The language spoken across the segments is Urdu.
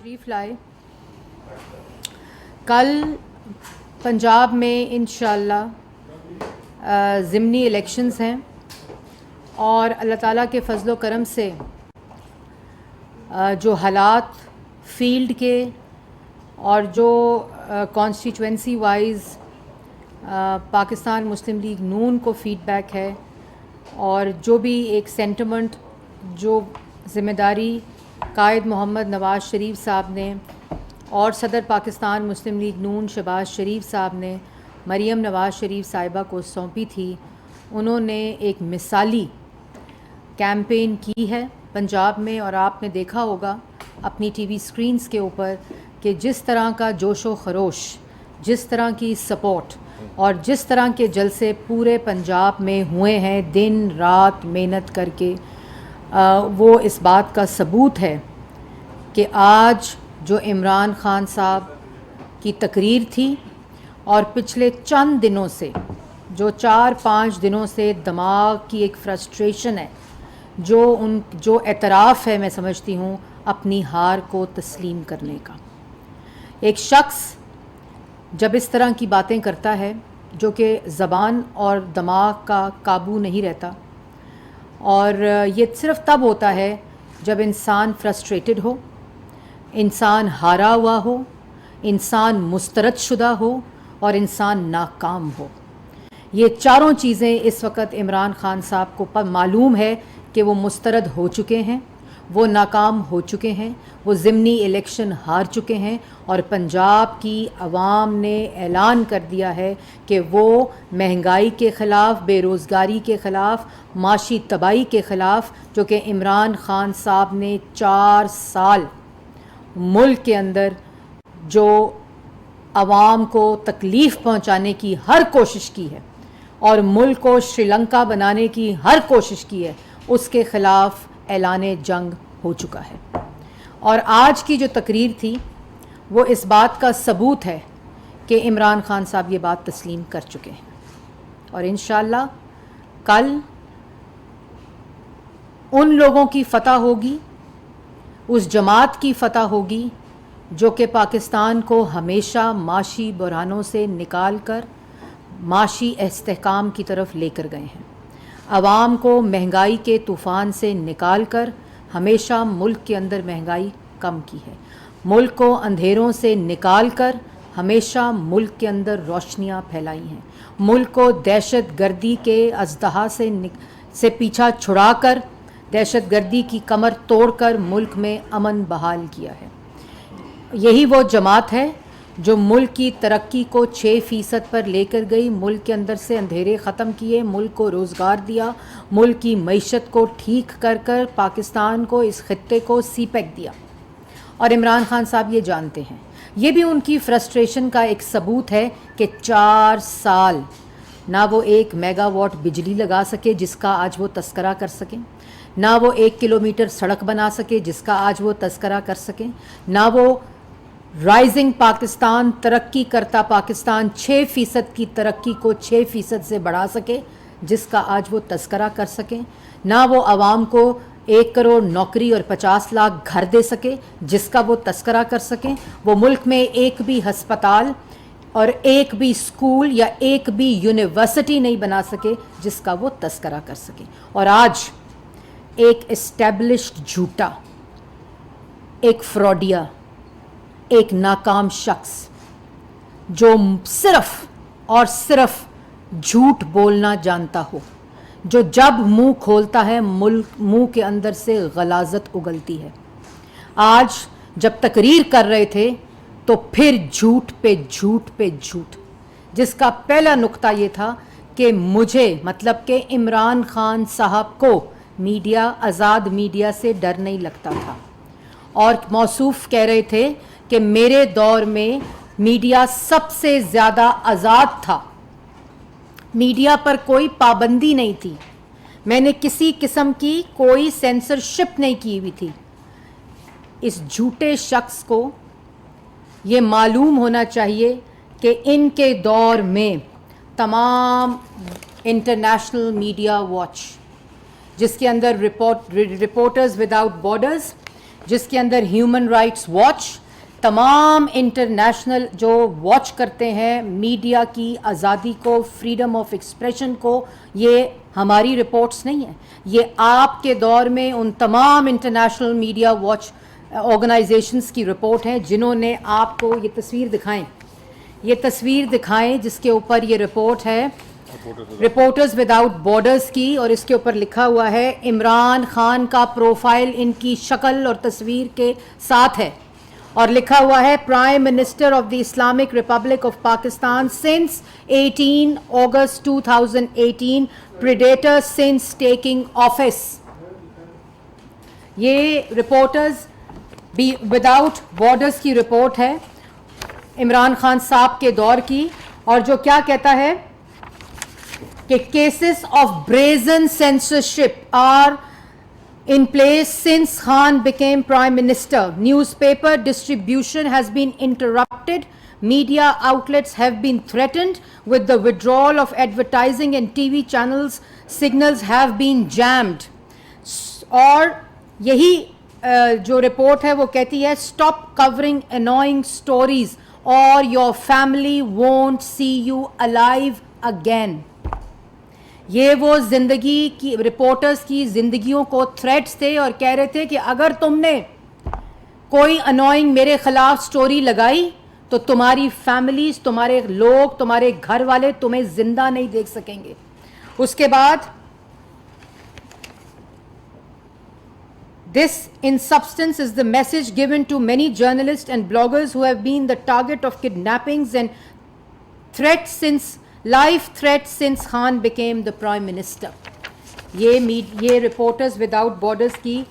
تشریف لائے. کل پنجاب میں انشاءاللہ ضمنی الیکشنز ہیں اور اللہ تعالیٰ کے فضل و کرم سے جو حالات فیلڈ کے اور جو کانسٹیچوئنسی وائز پاکستان مسلم لیگ نون کو فیڈ بیک ہے اور جو بھی ایک سینٹیمنٹ جو ذمہ داری قائد محمد نواز شریف صاحب نے اور صدر پاکستان مسلم لیگ نون شہباز شریف صاحب نے مریم نواز شریف صاحبہ کو سونپی تھی، انہوں نے ایک مثالی کیمپین کی ہے پنجاب میں. اور آپ نے دیکھا ہوگا اپنی ٹی وی سکرینز کے اوپر کہ جس طرح کا جوش و خروش، جس طرح کی سپورٹ اور جس طرح کے جلسے پورے پنجاب میں ہوئے ہیں دن رات محنت کر کے، وہ اس بات کا ثبوت ہے کہ آج جو عمران خان صاحب کی تقریر تھی اور پچھلے چند دنوں سے جو 4-5 دنوں سے دماغ کی ایک فرسٹریشن ہے، جو اعتراف ہے، میں سمجھتی ہوں اپنی ہار کو تسلیم کرنے کا. ایک شخص جب اس طرح کی باتیں کرتا ہے جو کہ زبان اور دماغ کا قابو نہیں رہتا، اور یہ صرف تب ہوتا ہے جب انسان فرسٹریٹڈ ہو، انسان ہارا ہوا ہو، انسان مسترد شدہ ہو اور انسان ناکام ہو. یہ چاروں چیزیں اس وقت عمران خان صاحب کو معلوم ہے کہ وہ مسترد ہو چکے ہیں، وہ ناکام ہو چکے ہیں، وہ ضمنی الیکشن ہار چکے ہیں اور پنجاب کی عوام نے اعلان کر دیا ہے کہ وہ مہنگائی کے خلاف، بے روزگاری کے خلاف، معاشی تباہی کے خلاف، جو کہ عمران خان صاحب نے 4 سال ملک کے اندر جو عوام کو تکلیف پہنچانے کی ہر کوشش کی ہے اور ملک کو شری لنکا بنانے کی ہر کوشش کی ہے، اس کے خلاف اعلان جنگ ہو چکا ہے. اور آج کی جو تقریر تھی وہ اس بات کا ثبوت ہے کہ عمران خان صاحب یہ بات تسلیم کر چکے ہیں. اور انشاءاللہ کل ان لوگوں کی فتح ہوگی، اس جماعت کی فتح ہوگی جو کہ پاکستان کو ہمیشہ معاشی بحرانوں سے نکال کر معاشی استحکام کی طرف لے کر گئے ہیں، عوام کو مہنگائی کے طوفان سے نکال کر ہمیشہ ملک کے اندر مہنگائی کم کی ہے، ملک کو اندھیروں سے نکال کر ہمیشہ ملک کے اندر روشنیاں پھیلائی ہیں، ملک کو دہشت گردی کے اژدہا سے پیچھا چھڑا کر، دہشت گردی کی کمر توڑ کر ملک میں امن بحال کیا ہے. یہی وہ جماعت ہے جو ملک کی ترقی کو 6% پر لے کر گئی، ملک کے اندر سے اندھیرے ختم کیے، ملک کو روزگار دیا، ملک کی معیشت کو ٹھیک کر کر پاکستان کو، اس خطے کو سی پیک دیا. اور عمران خان صاحب یہ جانتے ہیں. یہ بھی ان کی فرسٹریشن کا ایک ثبوت ہے کہ 4 سال نہ وہ 1 میگا واٹ بجلی لگا سکے جس کا آج وہ تذکرہ کر سکیں، نہ وہ 1 کلومیٹر سڑک بنا سکے جس کا آج وہ تذکرہ کر سکیں، نہ وہ رائزنگ پاکستان، ترقی کرتا پاکستان 6% کی ترقی کو 6% سے بڑھا سکے جس کا آج وہ تذکرہ کر سکیں، نہ وہ عوام کو 1 کروڑ نوکری اور 50 لاکھ گھر دے سکے جس کا وہ تذکرہ کر سکیں. وہ ملک میں ایک بھی ہسپتال اور ایک بھی اسکول یا ایک بھی یونیورسٹی نہیں بنا سکے جس کا وہ تذکرہ کر سکیں. اور آج ایک اسٹیبلشڈ جھوٹا، ایک فراڈیا، ایک ناکام شخص جو صرف اور صرف جھوٹ بولنا جانتا ہو، جو جب منہ کھولتا ہے منہ کے اندر سے غلاظت اگلتی ہے، آج جب تقریر کر رہے تھے تو پھر جھوٹ پہ جھوٹ پہ جھوٹ، جس کا پہلا نقطہ یہ تھا کہ مجھے، مطلب کہ عمران خان صاحب کو میڈیا، آزاد میڈیا سے ڈر نہیں لگتا تھا، اور موصوف کہہ رہے تھے کہ میرے دور میں میڈیا سب سے زیادہ آزاد تھا، میڈیا پر کوئی پابندی نہیں تھی، میں نے کسی قسم کی کوئی سینسرشپ نہیں کی ہوئی تھی. اس جھوٹے شخص کو یہ معلوم ہونا چاہیے کہ ان کے دور میں تمام انٹرنیشنل میڈیا واچ، جس کے اندر رپورٹرز وداؤٹ بارڈرز، جس کے اندر ہیومن رائٹس واچ، تمام انٹرنیشنل جو واچ کرتے ہیں میڈیا کی آزادی کو، فریڈم آف ایکسپریشن کو، یہ ہماری رپورٹس نہیں ہیں، یہ آپ کے دور میں ان تمام انٹرنیشنل میڈیا واچ آرگنائزیشنز کی رپورٹ ہیں جنہوں نے آپ کو یہ تصویر دکھائیں جس کے اوپر یہ رپورٹ ہے رپورٹرز وداؤٹ بارڈرز کی، اور اس کے اوپر لکھا ہوا ہے عمران خان کا پروفائل ان کی شکل اور تصویر کے ساتھ ہے، اور لکھا ہوا ہے prime minister of the Islamic republic of Pakistan since 18 August 2018 predator since taking office. یہ رپورٹرز وداؤٹ بارڈرز کی رپورٹ ہے عمران خان صاحب کے دور کی، اور جو کیا کہتا ہے کہ cases of brazen censorship are in place since Khan became Prime Minister. Newspaper distribution has been interrupted. Media outlets have been threatened with the withdrawal of advertising and TV channels. Signals have been jammed. اور یہی جو رپورٹ ہے وہ کہتی ہے stop covering annoying stories or your family won't see you alive again. یہ وہ زندگی کی رپورٹرز کی زندگیوں کو تھریٹس تھے، اور کہہ رہے تھے کہ اگر تم نے کوئی انوائنگ میرے خلاف سٹوری لگائی تو تمہاری فیملیز، تمہارے لوگ، تمہارے گھر والے تمہیں زندہ نہیں دیکھ سکیں گے. اس کے بعد this in substance is the message given to many journalists and bloggers who have been the target of kidnappings and threats since life threats since Khan became the Prime Minister. یہ رپورٹرز وداؤٹ بارڈرز کی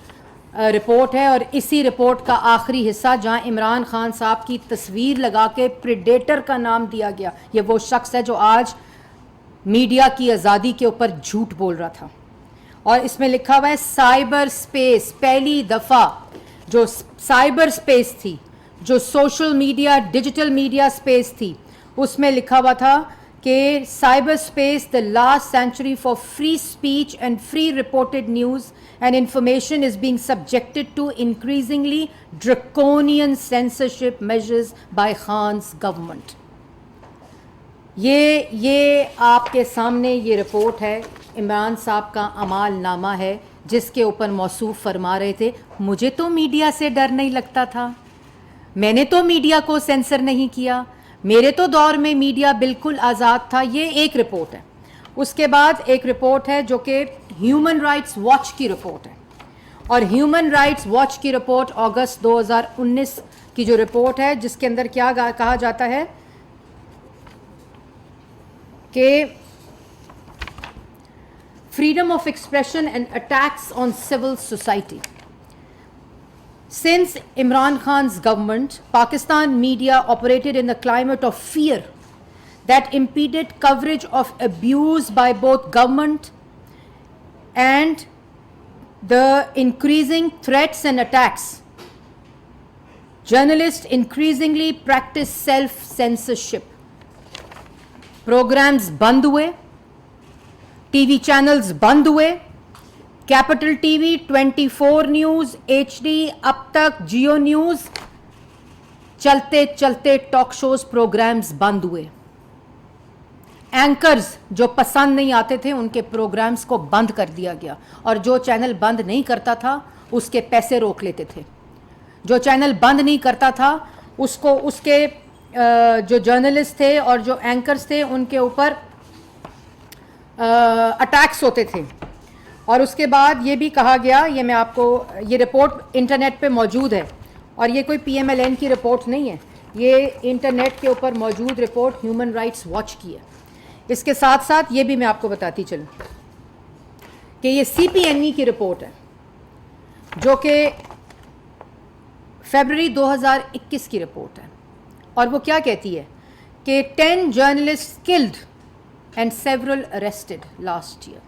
رپورٹ ہے، اور اسی رپورٹ کا آخری حصہ جہاں عمران خان صاحب کی تصویر لگا کے پریڈیٹر کا نام دیا گیا، یہ وہ شخص ہے جو آج میڈیا کی آزادی کے اوپر جھوٹ بول رہا تھا. اور اس میں لکھا ہوا ہے سائبر سپیس، پہلی دفعہ جو سائبر سپیس تھی، جو social media digital media space تھی، اس میں لکھا ہوا تھا کہ cyber space the last century for free speech and free reported news and information is being subjected to increasingly draconian censorship measures by Khan's government. یہ آپ کے سامنے یہ رپورٹ ہے، عمران صاحب کا اعمال نامہ ہے، جس کے اوپر موصوف فرما رہے تھے مجھے تو میڈیا سے ڈر نہیں لگتا تھا، میں نے تو میڈیا کو سینسر نہیں کیا، میرے تو دور میں میڈیا بالکل آزاد تھا. یہ ایک رپورٹ ہے. اس کے بعد ایک رپورٹ ہے جو کہ ہیومن رائٹس واچ کی رپورٹ ہے، اور ہیومن رائٹس واچ کی رپورٹ اگست 2019 کی جو رپورٹ ہے، جس کے اندر کیا کہا جاتا ہے کہ freedom of expression and attacks on civil society. Since Imran Khan's government, Pakistan media operated in a climate of fear that impeded coverage of abuse by both government and the increasing threats and attacks. Journalists increasingly practice self-censorship. Programs بند ہوئے، ٹی وی چینلز بند ہوئے، کیپٹل ٹی وی، 24 نیوز، ایچ ڈی، اب تک جیو نیوز، چلتے چلتے ٹاک شوز پروگرامز بند ہوئے. اینکرز جو پسند نہیں آتے تھے ان کے پروگرامز کو بند کر دیا گیا، اور جو چینل بند نہیں کرتا تھا اس کے پیسے روک لیتے تھے. جو چینل بند نہیں کرتا تھا اس کو اس کے جو جرنلسٹ تھے اور جو اینکرز تھے ان کے اوپر اٹیکس ہوتے تھے. اور اس کے بعد یہ بھی کہا گیا، یہ میں آپ کو یہ رپورٹ انٹرنیٹ پہ موجود ہے، اور یہ کوئی پی ایم ایل این کی رپورٹ نہیں ہے، یہ انٹرنیٹ کے اوپر موجود رپورٹ ہیومن رائٹس واچ کی ہے. اس کے ساتھ ساتھ یہ بھی میں آپ کو بتاتی چلوں کہ یہ سی پی این ای کی رپورٹ ہے جو کہ فیبرری 2021 کی رپورٹ ہے، اور وہ کیا کہتی ہے کہ 10 journalist killed and several arrested last year.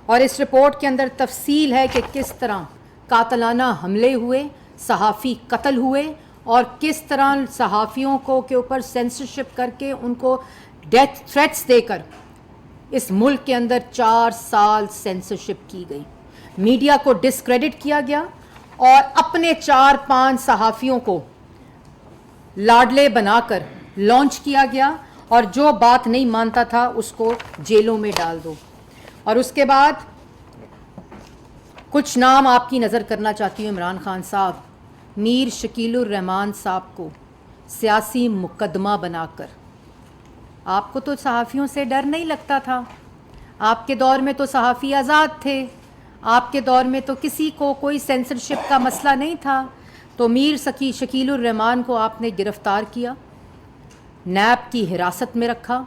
اور اس رپورٹ کے اندر تفصیل ہے کہ کس طرح قاتلانہ حملے ہوئے، صحافی قتل ہوئے، اور کس طرح صحافیوں کو کے اوپر سینسرشپ کر کے ان کو ڈیتھ تھریٹس دے کر اس ملک کے اندر 4 سال سینسرشپ کی گئی. میڈیا کو ڈسکریڈٹ کیا گیا، اور اپنے 4-5 صحافیوں کو لاڈلے بنا کر لانچ کیا گیا, اور جو بات نہیں مانتا تھا اس کو جیلوں میں ڈال دو. اور اس کے بعد کچھ نام آپ کی نظر کرنا چاہتی ہوں. عمران خان صاحب, میر شکیل الرحمان صاحب کو سیاسی مقدمہ بنا کر, آپ کو تو صحافیوں سے ڈر نہیں لگتا تھا, آپ کے دور میں تو صحافی آزاد تھے, آپ کے دور میں تو کسی کو کوئی سینسرشپ کا مسئلہ نہیں تھا. تو میر شکیل الرحمان کو آپ نے گرفتار کیا, نیب کی حراست میں رکھا,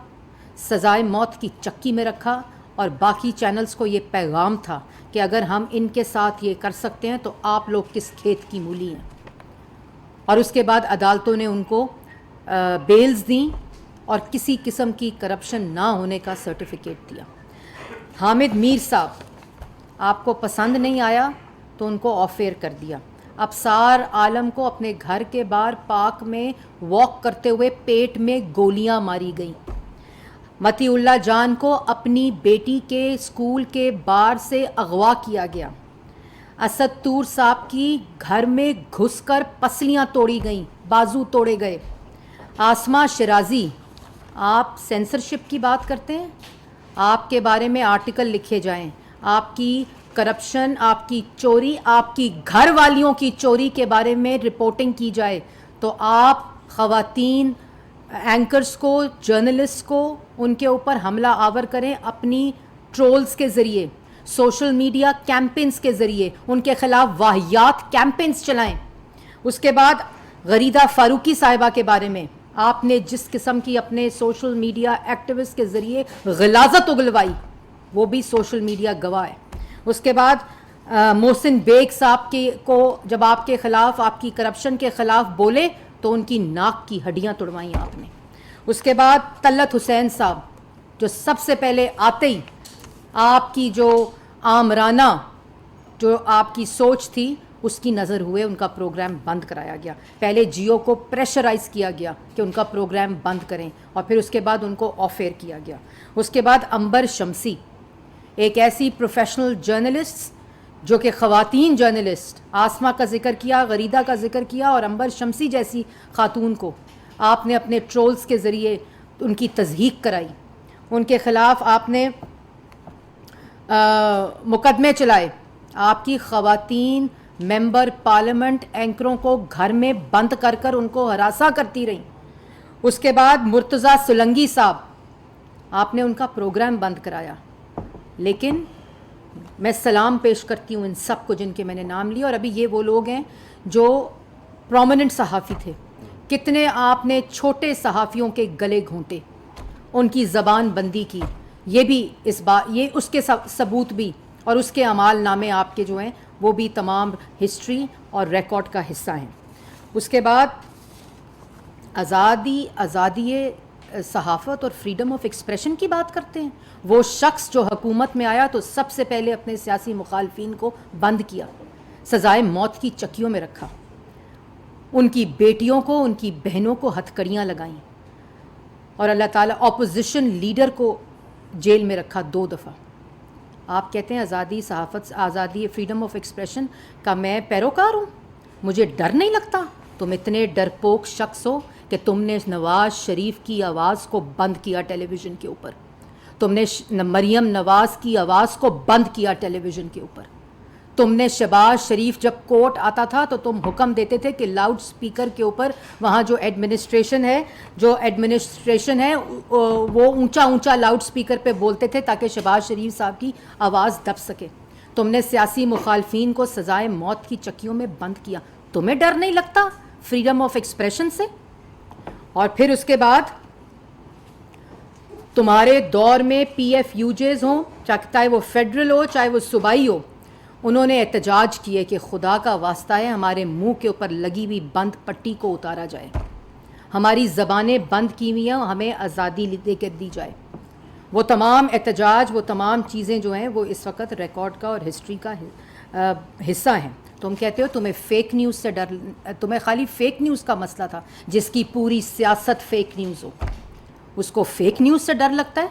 سزائے موت کی چکی میں رکھا, اور باقی چینلز کو یہ پیغام تھا کہ اگر ہم ان کے ساتھ یہ کر سکتے ہیں تو آپ لوگ کس کھیت کی مولی ہیں. اور اس کے بعد عدالتوں نے ان کو بیلز دیں اور کسی قسم کی کرپشن نہ ہونے کا سرٹیفکیٹ دیا. حامد میر صاحب, آپ کو پسند نہیں آیا تو ان کو آف ایئر کر دیا. ابصار عالم کو اپنے گھر کے باہر پارک میں واک کرتے ہوئے پیٹ میں گولیاں ماری گئیں. متی اللہ جان کو اپنی بیٹی کے اسکول کے باہر سے اغوا کیا گیا. اسد طور صاحب کی گھر میں گھس کر پسلیاں توڑی گئیں, بازو توڑے گئے. آسما شرازی, آپ سینسرشپ کی بات کرتے ہیں, آپ کے بارے میں آرٹیکل لکھے جائیں, آپ کی کرپشن, آپ کی چوری, آپ کی گھر والیوں کی چوری کے بارے میں رپورٹنگ کی جائے, تو آپ خواتین اینکرز کو, جرنلسٹ کو, ان کے اوپر حملہ آور کریں اپنی ٹرولز کے ذریعے, سوشل میڈیا کیمپینز کے ذریعے ان کے خلاف واہیات کیمپینز چلائیں. اس کے بعد غریدہ فاروقی صاحبہ کے بارے میں آپ نے جس قسم کی اپنے سوشل میڈیا ایکٹیوسٹ کے ذریعے غلاظت اگلوائی, وہ بھی سوشل میڈیا گواہ ہے. اس کے بعد محسن بیگ صاحب کے کو جب آپ کے خلاف, آپ کی کرپشن کے خلاف بولے تو ان کی ناک کی ہڈیاں توڑوائیں آپ نے. اس کے بعد طلعت حسین صاحب, جو سب سے پہلے آتے ہی آپ کی جو آمرانہ جو آپ کی سوچ تھی اس کی نظر ہوئے, ان کا پروگرام بند کرایا گیا. پہلے جیو کو پریشرائز کیا گیا کہ ان کا پروگرام بند کریں, اور پھر اس کے بعد ان کو آف ایئر کیا گیا. اس کے بعد عنبر شمسی, ایک ایسی پروفیشنل جرنلسٹ جو کہ خواتین جرنلسٹ, آسما کا ذکر کیا, غریدہ کا ذکر کیا, اور عنبر شمسی جیسی خاتون کو آپ نے اپنے ٹرولز کے ذریعے ان کی تضحیق کرائی, ان کے خلاف آپ نے مقدمے چلائے. آپ کی خواتین ممبر پارلیمنٹ اینکروں کو گھر میں بند کر کر ان کو ہراساں کرتی رہیں. اس کے بعد مرتضیٰ سولنگی صاحب, آپ نے ان کا پروگرام بند کرایا. لیکن میں سلام پیش کرتی ہوں ان سب کو جن کے میں نے نام لیے, اور ابھی یہ وہ لوگ ہیں جو پرومیننٹ صحافی تھے. کتنے آپ نے چھوٹے صحافیوں کے گلے گھونٹے, ان کی زبان بندی کی, یہ بھی اس بات, یہ اس کے ثبوت بھی, اور اس کے اعمال نامے آپ کے جو ہیں وہ بھی تمام ہسٹری اور ریکارڈ کا حصہ ہیں. اس کے بعد آزادی صحافت اور فریڈم آف ایکسپریشن کی بات کرتے ہیں. وہ شخص جو حکومت میں آیا تو سب سے پہلے اپنے سیاسی مخالفین کو بند کیا, سزائے موت کی چکیوں میں رکھا, ان کی بیٹیوں کو, ان کی بہنوں کو ہتھکڑیاں لگائیں, اور اللہ تعالیٰ اپوزیشن لیڈر کو جیل میں رکھا 2 دفعہ. آپ کہتے ہیں آزادی صحافت, آزادی فریڈم آف ایکسپریشن کا میں پیروکار ہوں, مجھے ڈر نہیں لگتا. تم اتنے ڈرپوک شخص ہو کہ تم نے نواز شریف کی آواز کو بند کیا ٹیلی ویژن کے اوپر, تم نے مریم نواز کی آواز کو بند کیا ٹیلی ویژن کے اوپر. تم نے شہباز شریف جب کورٹ آتا تھا تو تم حکم دیتے تھے کہ لاؤڈ سپیکر کے اوپر وہاں جو ایڈمنسٹریشن ہے وہ اونچا اونچا لاؤڈ سپیکر پہ بولتے تھے تاکہ شہباز شریف صاحب کی آواز دب سکے. تم نے سیاسی مخالفین کو سزائے موت کی چکیوں میں بند کیا. تمہیں ڈر نہیں لگتا فریڈم آف ایکسپریشن سے؟ اور پھر اس کے بعد تمہارے دور میں پی ایف یو جیز ہوں, چاہے وہ فیڈرل ہو چاہے وہ صوبائی ہو, انہوں نے احتجاج کیے کہ خدا کا واسطہ ہے ہمارے منہ کے اوپر لگی ہوئی بند پٹی کو اتارا جائے, ہماری زبانیں بند کی ہوئی ہیں, ہمیں آزادی دے کے دی جائے. وہ تمام احتجاج, وہ تمام چیزیں جو ہیں وہ اس وقت ریکارڈ کا اور ہسٹری کا حصہ ہیں. تم کہتے ہو تمہیں فیک نیوز سے ڈر, تمہیں خالی فیک نیوز کا مسئلہ تھا, جس کی پوری سیاست فیک نیوز ہو اس کو فیک نیوز سے ڈر لگتا ہے.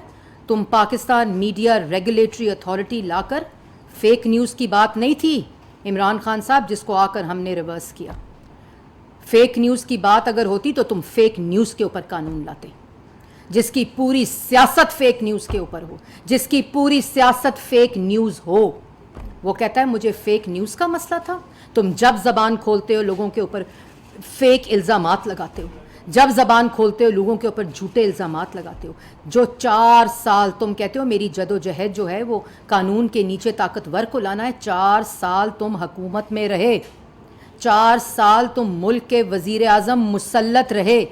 تم پاکستان میڈیا ریگولیٹری اتھارٹی لا کر, فیک نیوز کی بات نہیں تھی, عمران خان صاحب جس کو آ کر ہم نے ریورس کیا. فیک نیوز کی بات اگر ہوتی تو تم فیک نیوز کے اوپر قانون لاتے, جس کی پوری سیاست فیک نیوز کے اوپر ہو, جس کی پوری سیاست فیک نیوز ہو. وہ کہتا ہے مجھے فیک نیوز کا مسئلہ تھا. تم جب زبان کھولتے ہو لوگوں کے اوپر فیک الزامات لگاتے ہو, جب زبان کھولتے ہو لوگوں کے اوپر جھوٹے الزامات لگاتے ہو. جو 4 سال تم کہتے ہو میری جدوجہد جو ہے وہ قانون کے نیچے طاقتور کو لانا ہے, 4 سال تم حکومت میں رہے, 4 سال تم ملک کے وزیر اعظم مسلط رہے,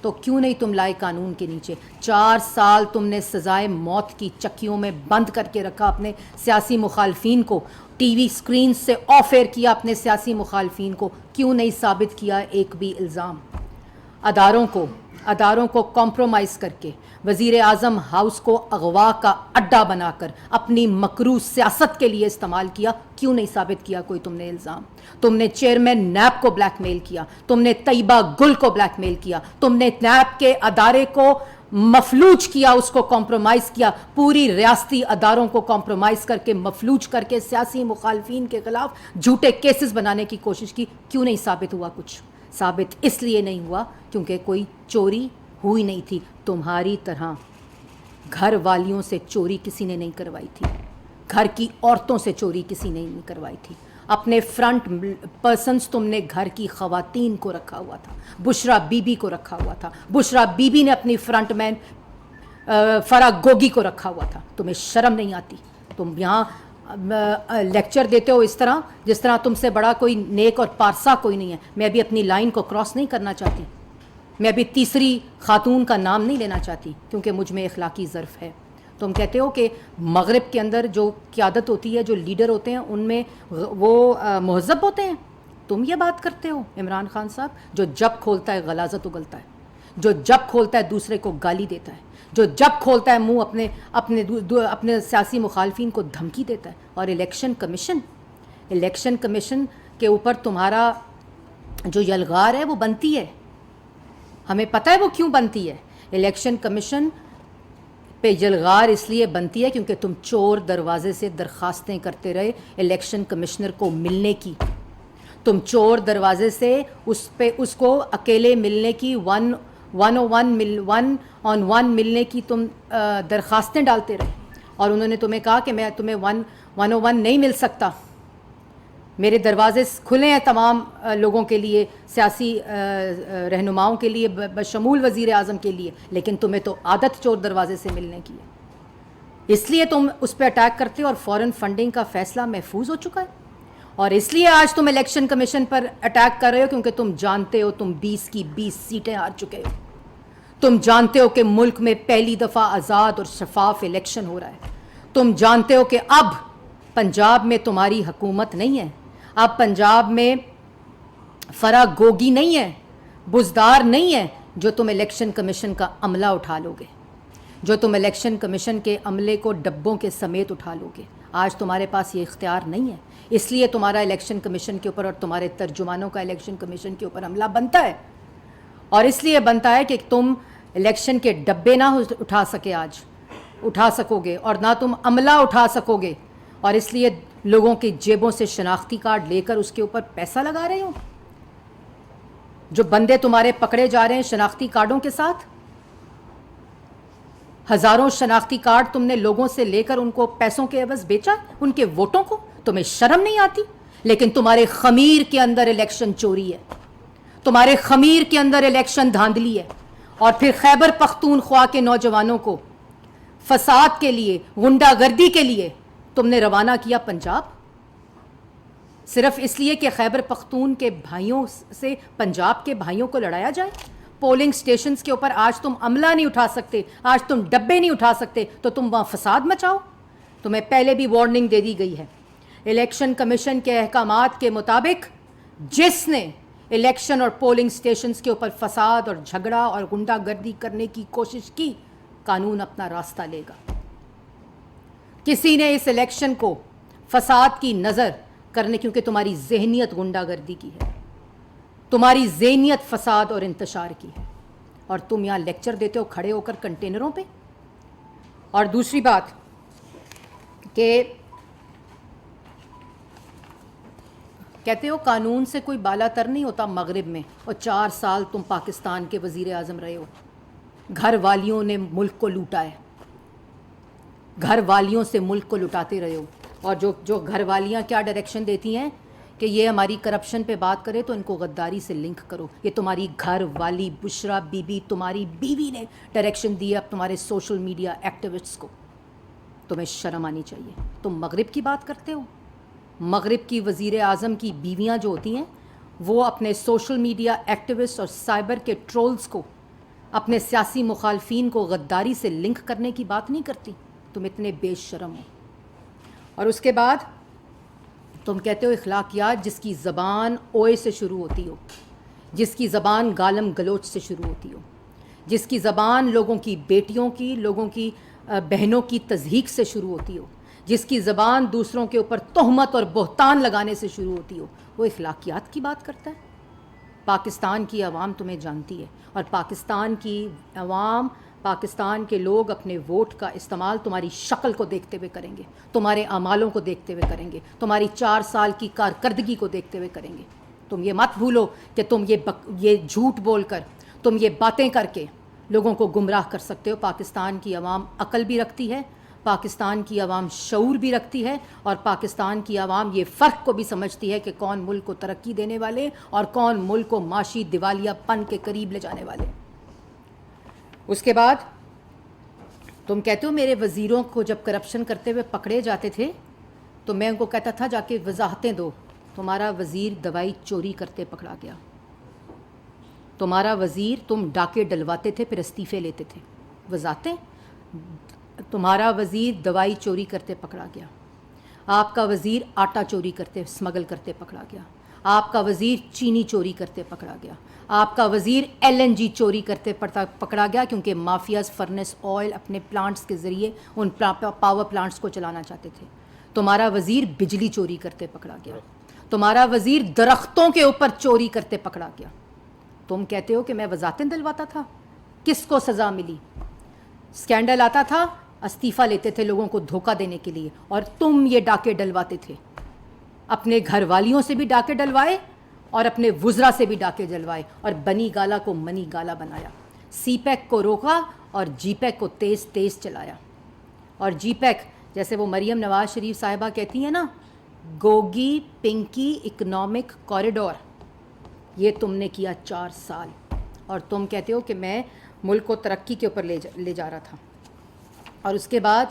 تو کیوں نہیں تم لائے قانون کے نیچے؟ 4 سال تم نے سزائے موت کی چکیوں میں بند کر کے رکھا اپنے سیاسی مخالفین کو, ٹی وی سکرین سے آف ایئر کیا اپنے سیاسی مخالفین کو. کیوں نہیں ثابت کیا ایک بھی الزام؟ اداروں کو کمپرومائز کر کے وزیر اعظم ہاؤس کو اغوا کا اڈا بنا کر اپنی مکروہ سیاست کے لیے استعمال کیا. کیوں نہیں ثابت کیا کوئی تم نے الزام؟ تم نے چیئرمین نیب کو بلیک میل کیا, تم نے طیبہ گل کو بلیک میل کیا, تم نے نیب کے ادارے کو مفلوج کیا, اس کو کمپرومائز کیا, پوری ریاستی اداروں کو کمپرومائز کر کے مفلوج کر کے سیاسی مخالفین کے خلاف جھوٹے کیسز بنانے کی کوشش کی. کیوں نہیں ثابت ہوا کچھ؟ ثابت اس لیے نہیں ہوا کیونکہ کوئی چوری ہوئی نہیں تھی. تمہاری طرح گھر والیوں سے چوری کسی نے نہیں کروائی تھی, گھر کی عورتوں سے چوری کسی نے نہیں کروائی تھی. اپنے فرنٹ پرسنز تم نے گھر کی خواتین کو رکھا ہوا تھا, بشرا بی بی کو رکھا ہوا تھا, بشرا بی بی نے اپنی فرنٹ مین فرا گوگی کو رکھا ہوا تھا. تمہیں شرم نہیں آتی؟ تم یہاں لیکچر دیتے ہو اس طرح جس طرح تم سے بڑا کوئی نیک اور پارسا کوئی نہیں ہے. میں ابھی اپنی لائن کو کراس نہیں کرنا چاہتی, میں ابھی تیسری خاتون کا نام نہیں لینا چاہتی کیونکہ مجھ میں اخلاقی ظرف ہے. تم کہتے ہو کہ مغرب کے اندر جو قیادت ہوتی ہے, جو لیڈر ہوتے ہیں, ان میں وہ مہذب ہوتے ہیں. تم یہ بات کرتے ہو عمران خان صاحب جو جب کھولتا ہے غلاظت اگلتا ہے, جو جب کھولتا ہے دوسرے کو گالی دیتا ہے, جو جب کھولتا ہے منہ اپنے سیاسی مخالفین کو دھمکی دیتا ہے. اور الیکشن کمیشن کے اوپر تمہارا جو یلغار ہے وہ بنتی ہے. ہمیں پتہ ہے وہ کیوں بنتی ہے. الیکشن کمیشن پہ یلغار اس لیے بنتی ہے کیونکہ تم چور دروازے سے درخواستیں کرتے رہے الیکشن کمشنر کو ملنے کی. تم چور دروازے سے اس کو اکیلے ملنے کی 1 ملنے کی تم درخواستیں ڈالتے رہے, اور انہوں نے تمہیں کہا کہ میں تمہیں 101 نہیں مل سکتا, میرے دروازے کھلے ہیں تمام لوگوں کے لیے, سیاسی رہنماؤں کے لیے بشمول وزیر اعظم کے لیے, لیکن تمہیں تو عادت چور دروازے سے ملنے کی ہے. اس لیے تم اس پہ اٹیک کرتے ہو, اور فورن فنڈنگ کا فیصلہ محفوظ ہو چکا ہے. اور اس لیے آج تم الیکشن کمیشن پر اٹیک کر رہے ہو کیونکہ تم جانتے ہو تم 20 کی 20 سیٹیں ہار چکے ہو. تم جانتے ہو کہ ملک میں پہلی دفعہ آزاد اور شفاف الیکشن ہو رہا ہے. تم جانتے ہو کہ اب پنجاب میں تمہاری حکومت نہیں ہے, اب پنجاب میں فرا گوگی نہیں ہے, بزدار نہیں ہے جو تم الیکشن کمیشن کا عملہ اٹھا لو گے, جو تم الیکشن کمیشن کے عملے کو ڈبوں کے سمیت اٹھا لو گے. آج تمہارے پاس یہ اختیار نہیں ہے. اس لیے تمہارا الیکشن کمیشن کے اوپر اور تمہارے ترجمانوں کا الیکشن کمیشن کے اوپر عملہ بنتا ہے, اور اس لیے بنتا ہے کہ تم الیکشن کے ڈبے نہ اٹھا سکو گے اور نہ تم عملہ اٹھا سکو گے, اور اس لیے لوگوں کی جیبوں سے شناختی کارڈ لے کر اس کے اوپر پیسہ لگا رہے ہو. جو بندے تمہارے پکڑے جا رہے ہیں شناختی کارڈوں کے ساتھ, ہزاروں شناختی کارڈ تم نے لوگوں سے لے کر ان کو پیسوں کے عوض بیچا, ان کے ووٹوں کو. تمہیں شرم نہیں آتی؟ لیکن تمہارے خمیر کے اندر الیکشن چوری ہے, تمہارے خمیر کے اندر الیکشن دھاندلی ہے. اور پھر خیبر پختونخوا کے نوجوانوں کو فساد کے لیے, غنڈہ گردی کے لیے تم نے روانہ کیا پنجاب, صرف اس لیے کہ خیبر پختون کے بھائیوں سے پنجاب کے بھائیوں کو لڑایا جائے. پولنگ سٹیشنز کے اوپر آج تم عملہ نہیں اٹھا سکتے, آج تم ڈبے نہیں اٹھا سکتے, تو تم وہاں فساد مچاؤ. تمہیں پہلے بھی وارننگ دے دی گئی ہے. الیکشن کمیشن کے احکامات کے مطابق جس نے الیکشن اور پولنگ سٹیشنز کے اوپر فساد اور جھگڑا اور غنڈہ گردی کرنے کی کوشش کی, قانون اپنا راستہ لے گا. کسی نے اس الیکشن کو فساد کی نظر کرنے, کیونکہ تمہاری ذہنیت غنڈہ گردی کی ہے, تمہاری ذہنیت فساد اور انتشار کی ہے, اور تم یہاں لیکچر دیتے ہو کھڑے ہو کر کنٹینروں پہ. اور دوسری بات کہ کہتے ہو قانون سے کوئی بالا تر نہیں ہوتا مغرب میں، اور 4 سال تم پاکستان کے وزیر اعظم رہے ہو. گھر والیوں نے ملک کو لوٹا ہے، گھر والیوں سے ملک کو لٹاتے رہے ہو. اور جو گھر والیاں کیا ڈائریکشن دیتی ہیں کہ یہ ہماری کرپشن پہ بات کرے تو ان کو غداری سے لنک کرو. یہ تمہاری گھر والی بشرا بی بی، تمہاری بیوی نے ڈائریکشن دی ہے اب تمہارے سوشل میڈیا ایکٹیوسٹس کو. تمہیں شرم آنی چاہیے. تم مغرب کی بات کرتے ہو. مغرب کی وزیر اعظم کی بیویاں جو ہوتی ہیں وہ اپنے سوشل میڈیا ایکٹیوسٹ اور سائبر کے ٹرولز کو، اپنے سیاسی مخالفین کو غداری سے لنک کرنے کی بات نہیں کرتی. تم اتنے بے شرم ہو. اور اس کے بعد تم کہتے ہو اخلاقیات جس کی زبان اوئے سے شروع ہوتی ہو، جس کی زبان گالم گلوچ سے شروع ہوتی ہو، جس کی زبان لوگوں کی بیٹیوں کی، لوگوں کی بہنوں کی تضحیک سے شروع ہوتی ہو، جس کی زبان دوسروں کے اوپر تہمت اور بہتان لگانے سے شروع ہوتی ہو، وہ اخلاقیات کی بات کرتا ہے. پاکستان کی عوام تمہیں جانتی ہے، اور پاکستان کی عوام، پاکستان کے لوگ اپنے ووٹ کا استعمال تمہاری شکل کو دیکھتے ہوئے کریں گے، تمہارے اعمالوں کو دیکھتے ہوئے کریں گے، تمہاری 4 سال کی کارکردگی کو دیکھتے ہوئے کریں گے. تم یہ مت بھولو کہ تم یہ جھوٹ بول کر، تم یہ باتیں کر کے لوگوں کو گمراہ کر سکتے ہو. پاکستان کی عوام عقل بھی رکھتی ہے، پاکستان کی عوام شعور بھی رکھتی ہے، اور پاکستان کی عوام یہ فرق کو بھی سمجھتی ہے کہ کون ملک کو ترقی دینے والے اور کون ملک کو معاشی دیوالیہ پن کے قریب لے جانے والے. اس کے بعد تم کہتے ہو میرے وزیروں کو جب کرپشن کرتے ہوئے پکڑے جاتے تھے تو میں ان کو کہتا تھا جا کے وضاحتیں دو. تمہارا وزیر دوائی چوری کرتے پکڑا گیا. تمہارا وزیر، تم ڈاکے ڈلواتے تھے پھر استعفے لیتے تھے. وضاحتیں. تمہارا وزیر دوائی چوری کرتے پکڑا گیا. آپ کا وزیر آٹا چوری کرتے اسمگل کرتے پکڑا گیا. آپ کا وزیر چینی چوری کرتے پکڑا گیا. آپ کا وزیر LNG چوری کرتے پکڑا گیا کیونکہ مافیاز فرنس آئل اپنے پلانٹس کے ذریعے ان پاور پلانٹس کو چلانا چاہتے تھے. تمہارا وزیر بجلی چوری کرتے پکڑا گیا. تمہارا وزیر درختوں کے اوپر چوری کرتے پکڑا گیا. تم کہتے ہو کہ میں وضاحتیں دلواتا تھا. کس کو سزا ملی؟ اسکینڈل آتا تھا، استعفیٰ لیتے تھے لوگوں کو دھوکہ دینے کے لیے، اور تم یہ ڈاکے ڈلواتے تھے. اپنے گھر والیوں سے بھی ڈاکے ڈلوائے اور اپنے وزراء سے بھی ڈاکے ڈلوائے، اور بنی گالا کو منی گالا بنایا. سی پیک کو روکا اور جی پیک کو تیز تیز چلایا. اور جی پیک جیسے وہ مریم نواز شریف صاحبہ کہتی ہیں نا، گوگی پنکی اکنامک کوریڈور، یہ تم نے کیا 4 سال. اور تم کہتے ہو کہ میں ملک کو ترقی کے اوپر لے جا رہا تھا. اور اس کے بعد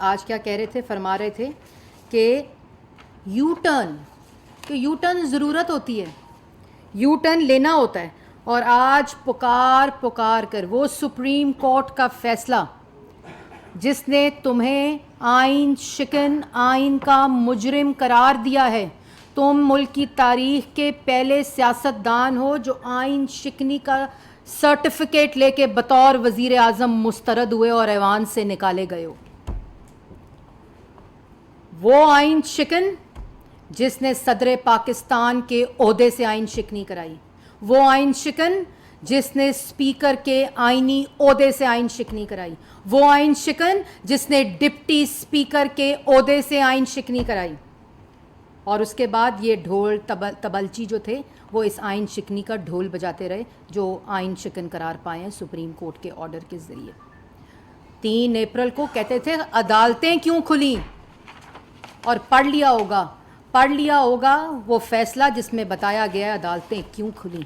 آج کیا کہہ رہے تھے، فرما رہے تھے کہ یو ٹرن ضرورت ہوتی ہے، یو ٹرن لینا ہوتا ہے. اور آج پکار کر وہ سپریم کورٹ کا فیصلہ جس نے تمہیں آئین شکن، آئین کا مجرم قرار دیا ہے. تم ملک کی تاریخ کے پہلے سیاست دان ہو جو آئین شکنی کا سرٹیفکیٹ لے کے بطور وزیر اعظم مسترد ہوئے اور ایوان سے نکالے گئے ہو. وہ آئین شکن جس نے صدر پاکستان کے عہدے سے آئین شکنی کرائی، وہ آئین شکن جس نے اسپیکر کے آئینی عہدے سے آئین شکنی کرائی، وہ آئین شکن جس نے ڈپٹی اسپیکر کے عہدے سے آئین شکنی کرائی. اور اس کے بعد یہ ڈھول تبلچی جو تھے وہ اس آئین شکنی کا ڈھول بجاتے رہے جو آئین شکن قرار پائے ہیں سپریم کورٹ کے آرڈر کے ذریعے. 3 اپریل کو کہتے تھے عدالتیں کیوں کھلیں، اور پڑھ لیا ہوگا وہ فیصلہ جس میں بتایا گیا عدالتیں کیوں کھلیں.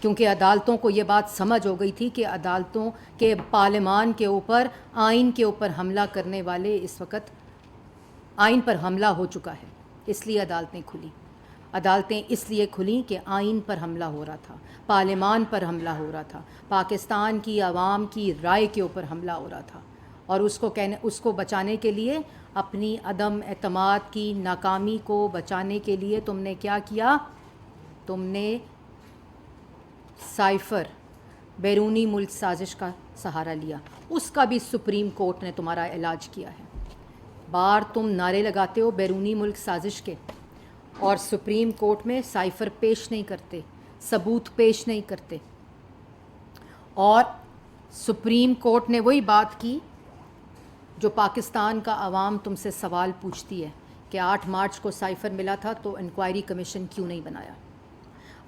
کیونکہ عدالتوں کو یہ بات سمجھ ہو گئی تھی کہ عدالتوں کے پارلیمان کے اوپر، آئین کے اوپر حملہ کرنے والے اس وقت آئین پر حملہ ہو چکا ہے، اس لیے عدالتیں کھلیں. عدالتیں اس لیے کھلیں کہ آئین پر حملہ ہو رہا تھا، پارلیمان پر حملہ ہو رہا تھا، پاکستان کی عوام کی رائے کے اوپر حملہ ہو رہا تھا. اور اس کو بچانے کے لیے، اپنی عدم اعتماد کی ناکامی کو بچانے کے لیے تم نے کیا کیا؟ تم نے سائفر، بیرونی ملک سازش کا سہارا لیا. اس کا بھی سپریم کورٹ نے تمہارا علاج کیا ہے. بار تم نعرے لگاتے ہو بیرونی ملک سازش کے، اور سپریم کورٹ میں سائفر پیش نہیں کرتے، ثبوت پیش نہیں کرتے. اور سپریم کورٹ نے وہی بات کی جو پاکستان کا عوام تم سے سوال پوچھتی ہے کہ 8 مارچ کو سائفر ملا تھا تو انکوائری کمیشن کیوں نہیں بنایا،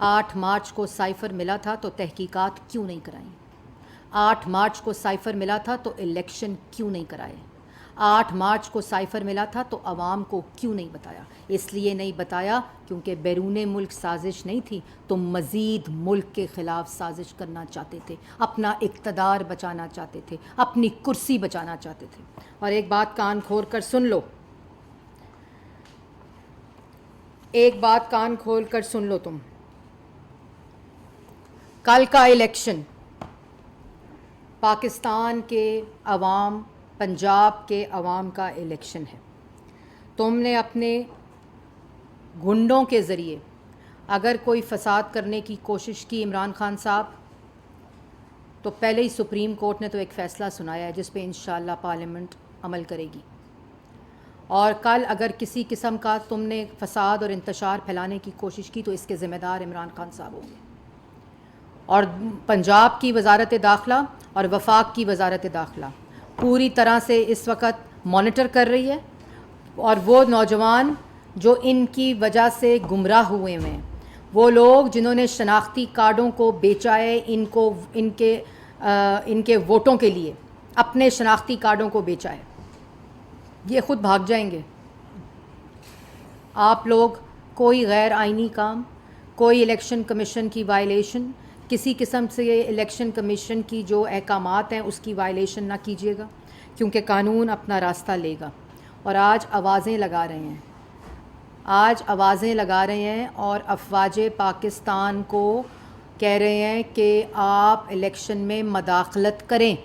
8 مارچ کو سائفر ملا تھا تو تحقیقات کیوں نہیں کرائیں، 8 مارچ کو سائفر ملا تھا تو الیکشن کیوں نہیں کرائے، 8 مارچ کو سائفر ملا تھا تو عوام کو کیوں نہیں بتایا؟ اس لیے نہیں بتایا کیونکہ بیرون ملک سازش نہیں تھی، تم مزید ملک کے خلاف سازش کرنا چاہتے تھے، اپنا اقتدار بچانا چاہتے تھے، اپنی کرسی بچانا چاہتے تھے۔ اور ایک بات کان کھول کر سن لو، ایک بات کان کھول کر سن لو، تم کل کا الیکشن پاکستان کے عوام، پنجاب کے عوام کا الیکشن ہے۔ تم نے اپنے گنڈوں کے ذریعے اگر کوئی فساد کرنے کی کوشش کی عمران خان صاحب، تو پہلے ہی سپریم کورٹ نے تو ایک فیصلہ سنایا ہے جس پہ انشاءاللہ پارلیمنٹ عمل کرے گی، اور کل اگر کسی قسم کا تم نے فساد اور انتشار پھیلانے کی کوشش کی تو اس کے ذمہ دار عمران خان صاحب ہوں گے۔ اور پنجاب کی وزارت داخلہ اور وفاق کی وزارت داخلہ پوری طرح سے اس وقت مانیٹر کر رہی ہے، اور وہ نوجوان جو ان کی وجہ سے گمراہ ہوئے ہیں، وہ لوگ جنہوں نے شناختی کارڈوں کو بیچا ہے، ان کے ووٹوں کے لیے اپنے شناختی کارڈوں کو بیچا ہے، یہ خود بھاگ جائیں گے۔ آپ لوگ کوئی غیر آئینی کام، کوئی الیکشن کمیشن کی وائلیشن، کسی قسم سے الیکشن کمیشن کی جو احکامات ہیں اس کی وائلیشن نہ کیجیے گا، کیونکہ قانون اپنا راستہ لے گا۔ اور آج آوازیں لگا رہے ہیں، آج آوازیں لگا رہے ہیں اور افواج پاکستان کو کہہ رہے ہیں کہ آپ الیکشن میں مداخلت کریں۔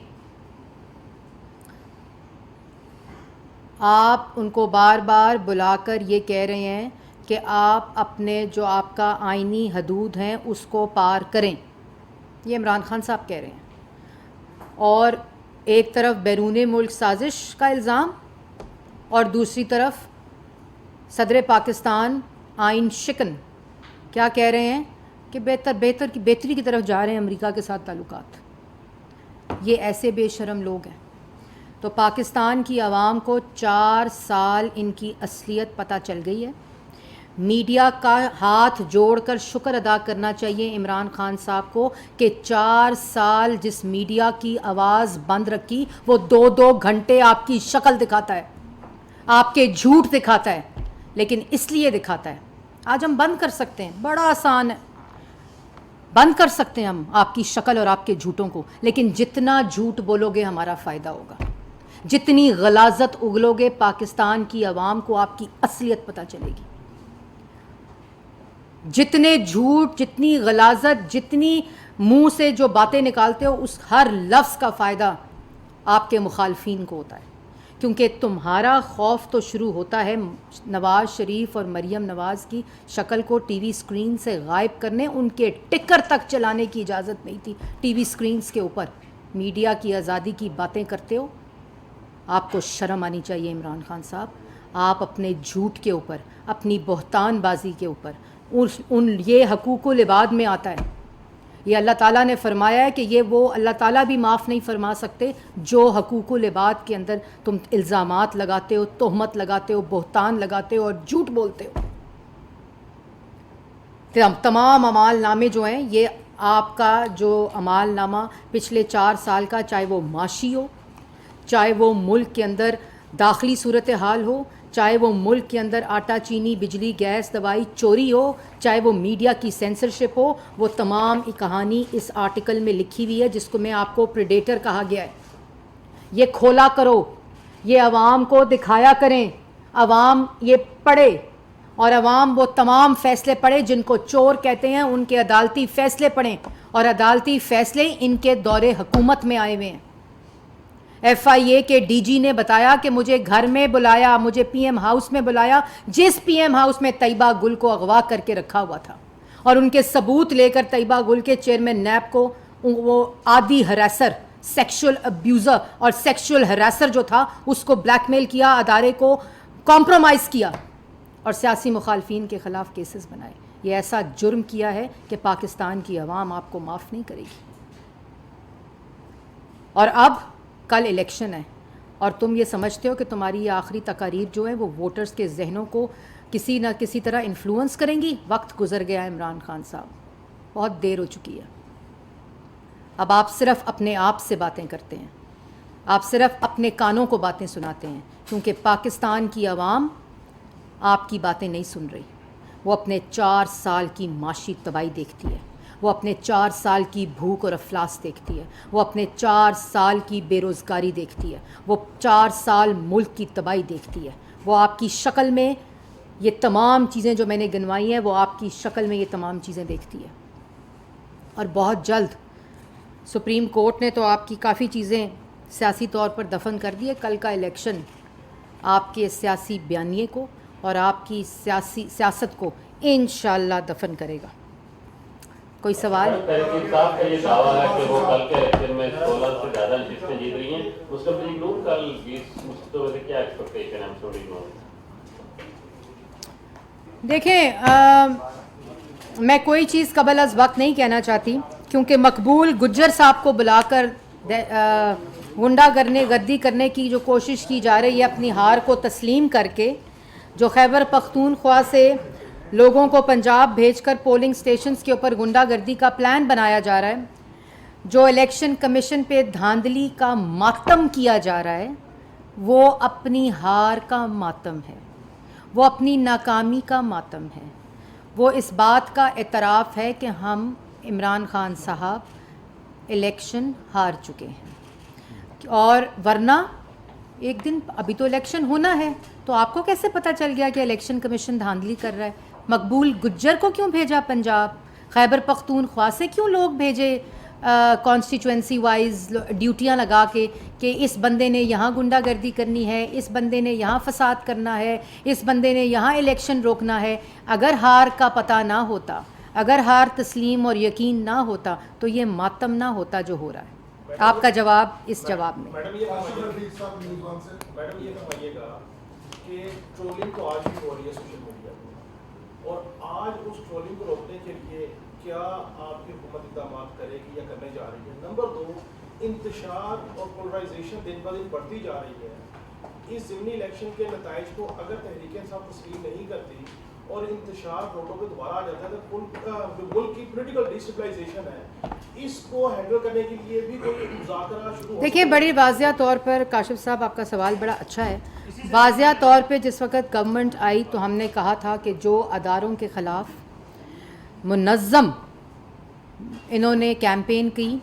آپ ان کو بار بار بلا کر یہ کہہ رہے ہیں کہ آپ اپنے جو آپ کا آئینی حدود ہیں اس کو پار کریں، یہ عمران خان صاحب کہہ رہے ہیں۔ اور ایک طرف بیرون ملک سازش کا الزام، اور دوسری طرف صدر پاکستان آئین شکن کیا کہہ رہے ہیں کہ بہتری کی طرف جا رہے ہیں امریکہ کے ساتھ تعلقات۔ یہ ایسے بے شرم لوگ ہیں۔ تو پاکستان کی عوام کو 4 سال ان کی اصلیت پتہ چل گئی ہے۔ میڈیا کا ہاتھ جوڑ کر شکر ادا کرنا چاہیے عمران خان صاحب کو کہ 4 سال جس میڈیا کی آواز بند رکھی وہ 2 گھنٹے آپ کی شکل دکھاتا ہے، آپ کے جھوٹ دکھاتا ہے، لیکن اس لیے دکھاتا ہے۔ آج ہم بند کر سکتے ہیں، بڑا آسان ہے، بند کر سکتے ہیں ہم آپ کی شکل اور آپ کے جھوٹوں کو، لیکن جتنا جھوٹ بولو گے ہمارا فائدہ ہوگا، جتنی غلاظت اگلو گے پاکستان کی عوام کو آپ کی اصلیت پتہ چلے گی۔ جتنے جھوٹ، جتنی غلاظت، جتنی منہ سے جو باتیں نکالتے ہو، اس ہر لفظ کا فائدہ آپ کے مخالفین کو ہوتا ہے، کیونکہ تمہارا خوف تو شروع ہوتا ہے نواز شریف اور مریم نواز کی شکل کو ٹی وی سکرین سے غائب کرنے، ان کے ٹکر تک چلانے کی اجازت نہیں تھی ٹی وی سکرینز کے اوپر۔ میڈیا کی آزادی کی باتیں کرتے ہو، آپ کو شرم آنی چاہیے عمران خان صاحب۔ آپ اپنے جھوٹ کے اوپر، اپنی بہتان بازی کے اوپر، یہ حقوق العباد میں آتا ہے، یہ اللہ تعالیٰ نے فرمایا ہے کہ یہ وہ اللہ تعالیٰ بھی معاف نہیں فرما سکتے جو حقوق العباد کے اندر تم الزامات لگاتے ہو، تہمت لگاتے ہو، بہتان لگاتے ہو اور جھوٹ بولتے ہو۔ تمام اعمال نامے جو ہیں، یہ آپ کا جو اعمال نامہ پچھلے 4 سال کا، چاہے وہ معاشی ہو، چاہے وہ ملک کے اندر داخلی صورتحال ہو، چاہے وہ ملک کے اندر آٹا چینی بجلی گیس دوائی چوری ہو، چاہے وہ میڈیا کی سینسرشپ ہو، وہ تمام کہانی اس آرٹیکل میں لکھی ہوئی ہے جس کو میں آپ کو پریڈیٹر کہا گیا ہے۔ یہ کھولا کرو، یہ عوام کو دکھایا کریں، عوام یہ پڑھے، اور عوام وہ تمام فیصلے پڑھے جن کو چور کہتے ہیں، ان کے عدالتی فیصلے پڑھیں، اور عدالتی فیصلے ان کے دور حکومت میں آئے ہوئے ہیں۔ ایف آئی اے کے ڈی جی نے بتایا کہ مجھے گھر میں بلایا، مجھے پی ایم ہاؤس میں بلایا، جس پی ایم ہاؤس میں طیبہ گل کو اغوا کر کے رکھا ہوا تھا، اور ان کے ثبوت لے کر طیبہ گل کے چیئرمین نیب کو وہ عادی ہراسر، سیکشول ابیوزر اور سیکشول ہراسر جو تھا اس کو بلیک میل کیا، ادارے کو کمپرومائز کیا، اور سیاسی مخالفین کے خلاف کیسز بنائے۔ یہ ایسا جرم کیا ہے کہ پاکستان کی عوام آپ کو معاف نہیں کرے گی۔ اور اب کل الیکشن ہے، اور تم یہ سمجھتے ہو کہ تمہاری یہ آخری تقاریر جو ہیں وہ ووٹرز کے ذہنوں کو کسی نہ کسی طرح انفلوئنس کریں گی. وقت گزر گیا ہے عمران خان صاحب, بہت دیر ہو چکی ہے. اب آپ صرف اپنے آپ سے باتیں کرتے ہیں, آپ صرف اپنے کانوں کو باتیں سناتے ہیں, کیونکہ پاکستان کی عوام آپ کی باتیں نہیں سن رہی. وہ اپنے 4 سال کی معاشی تباہی دیکھتی ہے, وہ اپنے 4 سال کی بھوک اور افلاس دیکھتی ہے, وہ اپنے 4 سال کی بے روزگاری دیکھتی ہے, وہ 4 سال ملک کی تباہی دیکھتی ہے. وہ آپ کی شکل میں یہ تمام چیزیں جو میں نے گنوائی ہیں, وہ آپ کی شکل میں یہ تمام چیزیں دیکھتی ہے. اور بہت جلد سپریم کورٹ نے تو آپ کی کافی چیزیں سیاسی طور پر دفن کر دی ہے. کل کا الیکشن آپ کے سیاسی بیانیے کو اور آپ کی سیاست کو انشاءاللہ دفن کرے گا. کوئی سوال؟ تحریک صاحب کا یہ دعویٰ ہے کہ وہ کل کے الیکشن میں 16 سے زیادہ نشستیں جیت رہی ہیں. مسلم لیگ نون کل 20 نشستوں میں سے کیا ایکسپیکٹیشن ہے مسلم لیگ نون؟ دیکھیں, میں کوئی چیز قبل از وقت نہیں کہنا چاہتی, کیونکہ مقبول گجر صاحب کو بلا کر غنڈہ گردی کرنے کی جو کوشش کی جا رہی ہے, اپنی ہار کو تسلیم کر کے, جو خیبر پختونخوا سے لوگوں کو پنجاب بھیج کر پولنگ سٹیشنز کے اوپر غنڈہ گردی کا پلان بنایا جا رہا ہے, جو الیکشن کمیشن پہ دھاندلی کا ماتم کیا جا رہا ہے, وہ اپنی ہار کا ماتم ہے, وہ اپنی ناکامی کا ماتم ہے. وہ اس بات کا اعتراف ہے کہ ہم عمران خان صاحب الیکشن ہار چکے ہیں. اور ورنہ ایک دن ابھی تو الیکشن ہونا ہے, تو آپ کو کیسے پتہ چل گیا کہ الیکشن کمیشن دھاندلی کر رہا ہے؟ مقبول گجر کو کیوں بھیجا پنجاب؟ خیبر پختونخوا سے کیوں لوگ بھیجے کانسٹیچوئنسی وائز ڈیوٹیاں لگا کے کہ اس بندے نے یہاں غنڈہ گردی کرنی ہے, اس بندے نے یہاں فساد کرنا ہے, اس بندے نے یہاں الیکشن روکنا ہے؟ اگر ہار کا پتہ نہ ہوتا, اگر ہار تسلیم اور یقین نہ ہوتا, تو یہ ماتم نہ ہوتا جو ہو رہا ہے. آپ کا جواب اس جواب میں. میڈم یہ بتائیے گا کہ ٹرولنگ تو آج بھی ہو رہی ہے سوشل میڈیا پہ, اور آج اس ٹرولنگ کو روکنے کے لیے کیا آپ کی حکومت اقدامات کرے گی یا کرنے جا رہی ہے؟ نمبر 2, انتشار اور پولرائزیشن دن بہ دن بڑھتی جا رہی ہے. اس ضمنی الیکشن کے نتائج کو اگر تحریک انصاف تسلیم نہیں کرتی اور انتشار روڈوں پہ دوبارہ آ جاتا ہے, تو ملک کی پولیٹیکل ڈیسٹیبلائزیشن ہے, اس کو ہینڈل کرنے کے لیے بھی کوئی مذاکرہ شروع ہو؟ دیکھیے, بڑی واضح طور پر کاشف صاحب آپ کا سوال بڑا اچھا ہے. واضح طور پہ جس وقت گورنمنٹ آئی تو ہم نے کہا تھا کہ جو اداروں کے خلاف منظم انہوں نے کیمپین کی,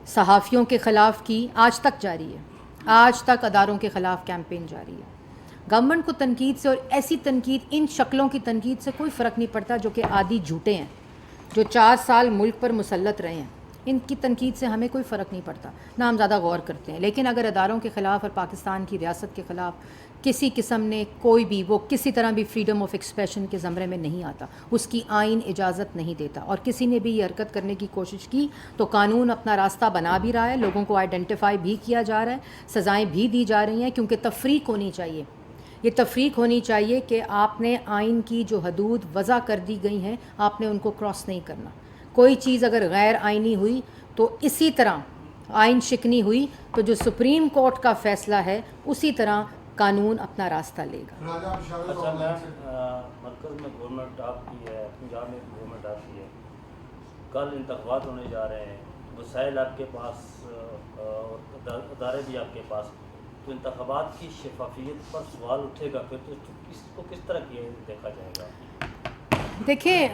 صحافیوں کے خلاف کی, آج تک جاری ہے, آج تک اداروں کے خلاف کیمپین جاری ہے. گورنمنٹ کو تنقید سے, اور ایسی تنقید, ان شکلوں کی تنقید سے کوئی فرق نہیں پڑتا جو کہ عادی جھوٹے ہیں, جو 4 سال ملک پر مسلط رہے ہیں. ان کی تنقید سے ہمیں کوئی فرق نہیں پڑتا, نہ ہم زیادہ غور کرتے ہیں. لیکن اگر اداروں کے خلاف اور پاکستان کی ریاست کے خلاف کسی قسم نے کوئی بھی, وہ کسی طرح بھی فریڈم آف ایکسپریشن کے زمرے میں نہیں آتا, اس کی آئین اجازت نہیں دیتا, اور کسی نے بھی یہ حرکت کرنے کی کوشش کی تو قانون اپنا راستہ بنا بھی رہا ہے, لوگوں کو آئیڈینٹیفائی بھی کیا جا رہا ہے, سزائیں بھی دی جا رہی ہیں, کیونکہ تفریق ہونی چاہیے. یہ تفریق ہونی چاہیے کہ آپ نے آئین کی جو حدود وضع کر دی گئی ہیں, آپ نے ان کو کراس نہیں کرنا. کوئی چیز اگر غیر آئینی ہوئی تو اسی طرح آئین شکنی ہوئی تو جو سپریم کورٹ کا فیصلہ ہے اسی طرح قانون اپنا راستہ لے گا. اچھا میم, مرکز میں گورنمنٹ آپ کی ہے, پنجاب میں گورنمنٹ آپ کی ہے, کل انتخابات ہونے جا رہے ہیں, وسائل آپ کے پاس اور ادارے بھی آپ کے پاس, تو انتخابات کی شفافیت پر سوال اٹھے گا, پھر تو اس کو کس طرح کیا دیکھا جائے گا؟ دیکھیں,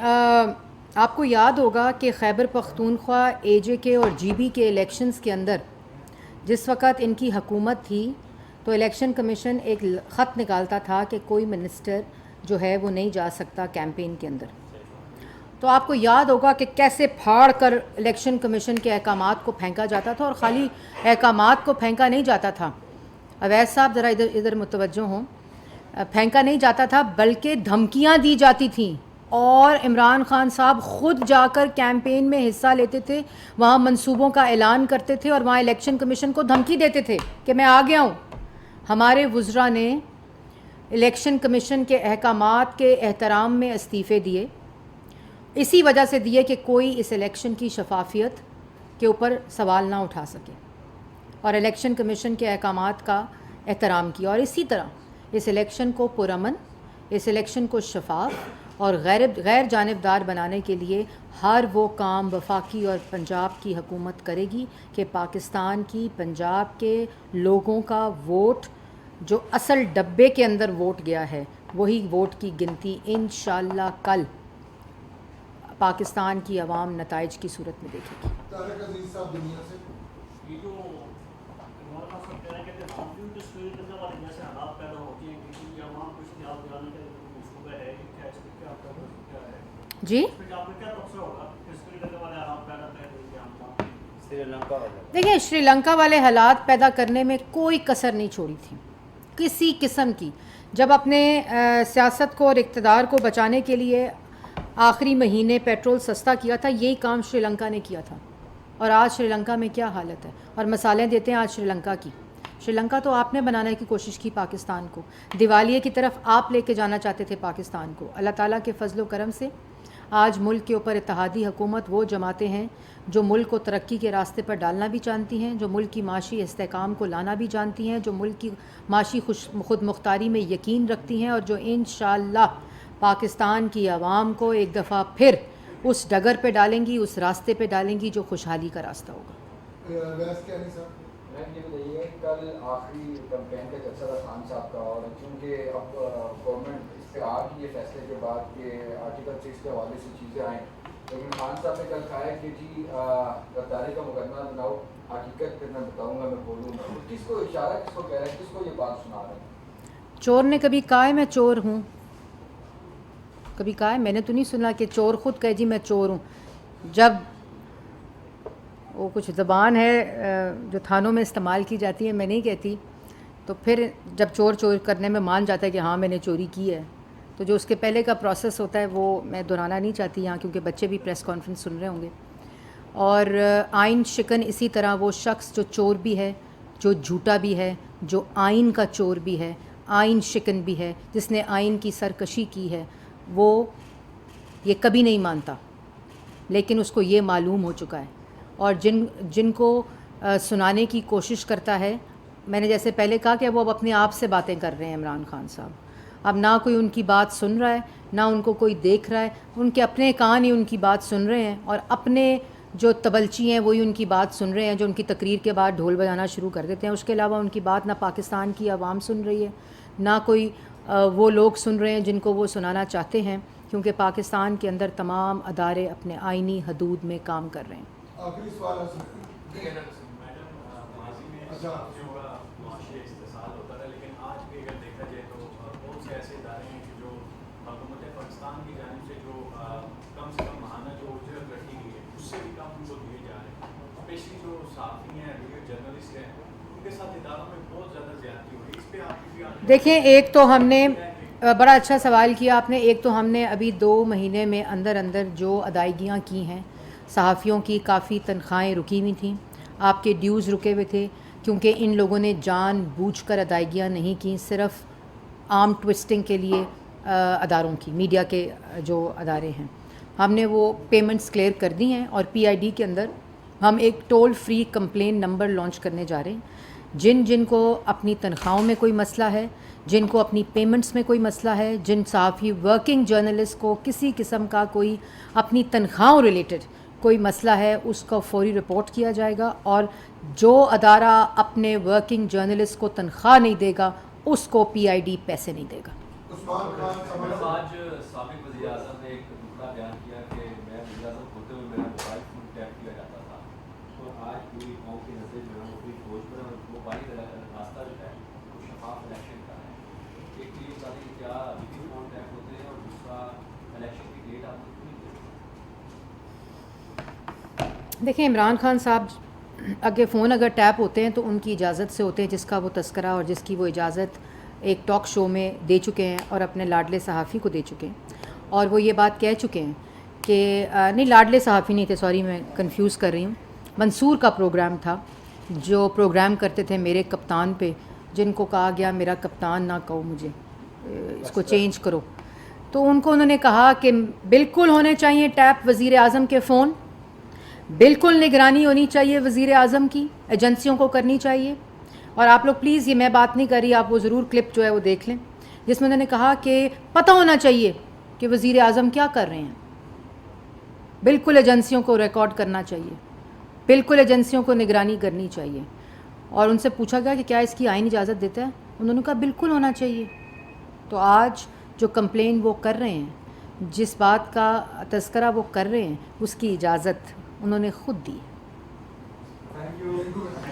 آپ کو یاد ہوگا کہ خیبر پختونخوا اے جے کے اور جی بی کے الیکشنز کے اندر جس وقت ان کی حکومت تھی تو الیکشن کمیشن ایک خط نکالتا تھا کہ کوئی منسٹر جو ہے وہ نہیں جا سکتا کیمپین کے اندر. تو آپ کو یاد ہوگا کہ کیسے پھاڑ کر الیکشن کمیشن کے احکامات کو پھینکا جاتا تھا, اور خالی احکامات کو پھینکا نہیں جاتا تھا, اویس صاحب ذرا ادھر متوجہ ہوں, پھینکا نہیں جاتا تھا بلکہ دھمکیاں دی جاتی تھیں, اور عمران خان صاحب خود جا کر کیمپین میں حصہ لیتے تھے, وہاں منصوبوں کا اعلان کرتے تھے, اور وہاں الیکشن کمیشن کو دھمکی دیتے تھے کہ میں آ گیا ہوں. ہمارے وزراء نے الیکشن کمیشن کے احکامات کے احترام میں استعفے دیے, اسی وجہ سے دیے کہ کوئی اس الیکشن کی شفافیت کے اوپر سوال نہ اٹھا سکے. اور الیکشن کمیشن کے احکامات کا احترام کیا، اور اسی طرح اس الیکشن کو پرامن، اس الیکشن کو شفاف اور غیر جانبدار بنانے کے لیے ہر وہ کام وفاقی اور پنجاب کی حکومت کرے گی کہ پاکستان کی، پنجاب کے لوگوں کا ووٹ جو اصل ڈبے کے اندر ووٹ گیا ہے وہی ووٹ کی گنتی انشاءاللہ کل پاکستان کی عوام نتائج کی صورت میں دیکھے گی۔ طارق عزیز صاحب دنیا سے یہ جو عمران خان صاحب کہہ رہے ہیں کہ باوجود جو سری لنکا والے جیسے حالات پیدا ہوتے ہیں کہ یہ عوام کو اشتعال دلانے کا منصوبہ ہے کہ کیا اس میں کیا کیا ہے جی اس پہ آپ کا کیا تبصرہ ہوگا کہ سری لنکا والے حالات پیدا کر رہے ہیں عوام سری لنکا والے دیکھیں، شری لنکا والے حالات پیدا کرنے میں کوئی کسر نہیں چھوڑی تھی کسی قسم کی۔ جب اپنے سیاست کو اور اقتدار کو بچانے کے لیے آخری مہینے پیٹرول سستا کیا تھا، یہی کام شری لنکا نے کیا تھا، اور آج شری لنکا میں کیا حالت ہے، اور مثالیں دیتے ہیں آج شری لنکا کی۔ شری لنکا تو آپ نے بنانے کی کوشش کی پاکستان کو، دیوالیے کی طرف آپ لے کے جانا چاہتے تھے پاکستان کو۔ اللہ تعالیٰ کے فضل و کرم سے آج ملک کے اوپر اتحادی حکومت وہ جماعتیں ہیں جو ملک کو ترقی کے راستے پر ڈالنا بھی جانتی ہیں، جو ملک کی معاشی استحکام کو لانا بھی جانتی ہیں، جو ملک کی معاشی خود مختاری میں یقین رکھتی ہیں، اور جو انشاءاللہ پاکستان کی عوام کو ایک دفعہ پھر اس ڈگر پہ ڈالیں گی، اس راستے پہ ڈالیں گی جو خوشحالی کا راستہ ہوگا۔ ویس کیا نہیں صاحب میم یہ بتائیے، کل آخری کمپین کا جلسہ تھا خان صاحب کا، اور چونکہ اب گورنمنٹ اس پہ آ گئی ہے فیصلے کے بعد کہ آرٹیکل 6 کے حوالے سے چیزیں آئیں، لیکن خان صاحب نے کل کہا ہے کہ جی غداری کا مقدمہ بناؤ، حقیقت پھر میں بتاؤں گا، میں بولوں گا۔ کس کو اشارہ، کس کو کہہ رہا ہے، کس کو یہ بات سنا رہے ہیں؟ چور نے کبھی کہا ہے میں چور ہوں؟ کبھی کہا ہے؟ میں نے تو نہیں سنا کہ چور خود کہے جی میں چور ہوں۔ جب وہ کچھ زبان ہے جو تھانوں میں استعمال کی جاتی ہے، میں نہیں کہتی، تو پھر جب چور کرنے میں مان جاتا ہے کہ ہاں میں نے چوری کی ہے، تو جو اس کے پہلے کا پروسیس ہوتا ہے وہ میں دہرانا نہیں چاہتی یہاں، کیونکہ بچے بھی پریس کانفرنس سن رہے ہوں گے۔ اور آئین شکن اسی طرح وہ شخص جو چور بھی ہے، جو جھوٹا بھی ہے، جو آئین کا چور بھی ہے، آئین شکن بھی ہے، جس نے آئین کی سرکشی کی ہے، وہ یہ کبھی نہیں مانتا، لیکن اس کو یہ معلوم ہو چکا ہے۔ اور جن کو سنانے کی کوشش کرتا ہے، میں نے جیسے پہلے کہا کہ وہ اب اپنے آپ سے باتیں کر رہے ہیں عمران خان صاحب، اب نہ کوئی ان کی بات سن رہا ہے، نہ ان کو کوئی دیکھ رہا ہے، ان کے اپنے کان ہی ان کی بات سن رہے ہیں، اور اپنے جو تبلچی ہیں وہی ان کی بات سن رہے ہیں، جو ان کی تقریر کے بعد ڈھول بجانا شروع کر دیتے ہیں۔ اس کے علاوہ ان کی بات نہ پاکستان کی عوام سن رہی ہے، نہ کوئی وہ لوگ سن رہے ہیں جن کو وہ سنانا چاہتے ہیں، کیونکہ پاکستان کے اندر تمام ادارے اپنے آئینی حدود میں کام کر رہے ہیں۔ آخری سوال ہے سر۔ اچھا، معاشی استحصال ہوتا تھا، لیکن آج بھی اگر دیکھا جائے تو بہت سے ایسے ادارے ہیں کہ جو حکومت پاکستان کی جانب سے جو کم سے کم ماہانہ جو اجرت رکھی گئی ہے اس سے بھی کم ان کو دیے جا رہے ہیں، اسپیشلی جو صحافی ہیں، ریڈیو جرنلسٹ ہیں، ان کے ساتھ اداروں میں بہت زیادہ زیادتی ہو رہی ہے۔ اس پہ آپ کی بھی دیکھیں، ایک تو ہم نے بڑا اچھا سوال کیا آپ نے، ایک تو ہم نے ابھی 2 مہینے میں اندر جو ادائیگیاں کی ہیں، صحافیوں کی کافی تنخواہیں رکی ہوئی تھیں، آپ کے ڈیوز رکے ہوئے تھے، کیونکہ ان لوگوں نے جان بوجھ کر ادائیگیاں نہیں کیں، صرف آرم ٹوسٹنگ کے لیے اداروں کی، میڈیا کے جو ادارے ہیں، ہم نے وہ پیمنٹس کلیئر کر دی ہیں، اور PID کے اندر ہم ایک toll free complaint number launch کرنے جا رہے ہیں۔ جن کو اپنی تنخواہوں میں کوئی مسئلہ ہے، جن کو اپنی پیمنٹس میں کوئی مسئلہ ہے، جن صحافی ورکنگ جرنلسٹ کو کسی قسم کا کوئی اپنی تنخواہوں ریلیٹڈ کوئی مسئلہ ہے، اس کو فوری رپورٹ کیا جائے گا، اور جو ادارہ اپنے ورکنگ جرنلسٹ کو تنخواہ نہیں دے گا اس کو PID پیسے نہیں دے گا۔ عثمان خان میڈم، آج سابق وزیر اعظم نے ایک دوسرا بیان کیا کہ میں وزیر اعظم ہوتے ہوئے میرا موبائل فون ٹیپ کیا جاتا تھا، تو آج پوری قوم کی نظریں جو ہے وہ پوری فوج پر ہے، موبائل راستہ جو ہے وہ شفاف الیکشن کا ہے۔ ایک تو یہ بتا دیں کہ کیا ابھی بھی فون ٹیپ ہوتے ہیں، اور دوسرا الیکشن کی ڈیٹ آپ کو نہیں دے؟ دیکھیں، عمران خان صاحب فون اگر ٹیپ ہوتے ہیں تو ان کی اجازت سے ہوتے ہیں، جس کا وہ تذکرہ اور جس کی وہ اجازت ایک ٹاک شو میں دے چکے ہیں، اور اپنے لاڈلے صحافی کو دے چکے ہیں، اور وہ یہ بات کہہ چکے ہیں کہ نہیں، لاڈلے صحافی نہیں تھے، سوری میں کنفیوز کر رہی ہوں، منصور کا پروگرام تھا جو پروگرام کرتے تھے میرے کپتان پہ، جن کو کہا گیا میرا کپتان نہ کہو مجھے، اس کو چینج کرو، تو ان کو انہوں نے کہا کہ بالکل ہونے چاہیے ٹیپ وزیر اعظم کے فون، بالکل نگرانی ہونی چاہیے وزیر اعظم کی, ایجنسیوں کو کرنی چاہیے. اور آپ لوگ پلیز, یہ میں بات نہیں کر رہی, آپ وہ ضرور کلپ جو ہے وہ دیکھ لیں جس میں انہوں نے کہا کہ پتہ ہونا چاہیے کہ وزیر اعظم کیا کر رہے ہیں. بالکل ایجنسیوں کو ریکارڈ کرنا چاہیے, بالکل ایجنسیوں کو نگرانی کرنی چاہیے. اور ان سے پوچھا گیا کہ کیا اس کی آئین اجازت دیتا ہے, انہوں نے کہا بالکل ہونا چاہیے. تو آج جو کمپلین وہ کر رہے ہیں, جس بات کا تذکرہ وہ کر رہے ہیں, اس کی اجازت انہوں نے خود دی. Thank you.